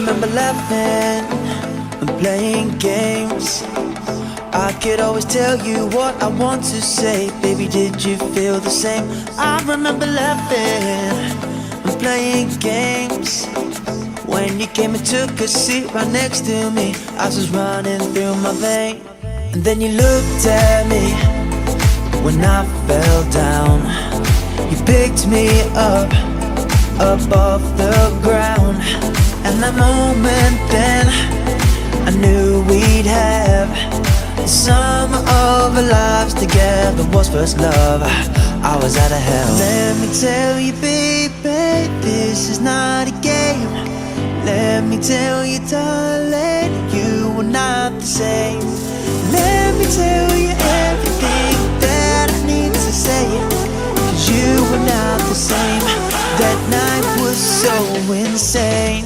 remember laughing and playing games. I could always tell you what I want to say. Baby, did you feel the same? I remember laughing and playing games. When you came and took a seat right next to me, I was running through my veins. And then you looked at me when I fell down. You picked me up off the ground. And that moment then, I knew we'd have the sum of our lives together. Was first love, I was out of hell. Let me tell you, baby, this is not a game. Let me tell you, darling, you were not the same. Let me tell you everything that I need to say, 'cause you were not the same. That night was so insane.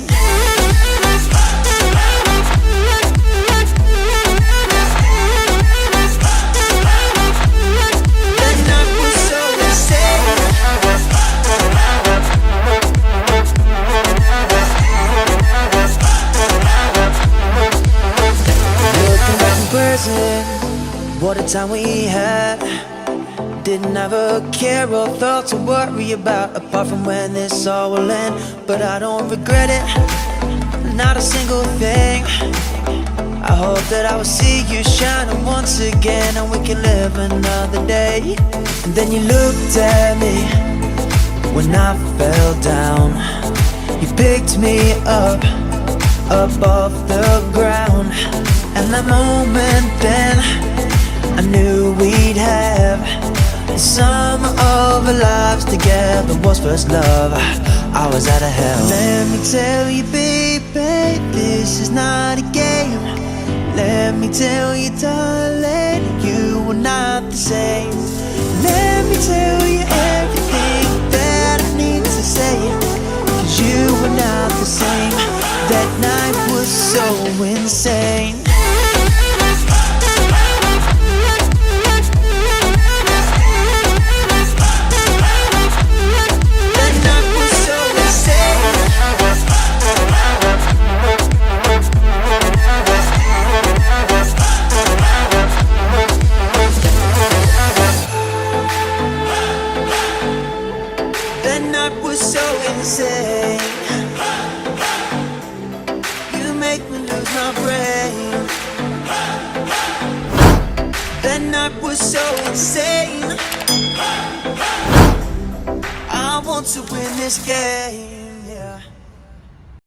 That night was so insane. Looking back in present, what a time we had. Didn't have a care or thought to worry about, apart from when this all will end. But I don't regret it, not a single thing. I hope that I will see you shining once again, and we can live another day. And then you looked at me when I fell down. You picked me up off the ground. And that moment then, I knew we'd have the sum of our lives together. Was first love, I was out of hell. Let me tell you, baby, this is not a game. Let me tell you, darling, you were not the same. Let me tell you everything that I need to say, 'cause you were not the same. That night was so insane. That night was so insane. You make me lose my brain. That night was so insane. I want to win this game.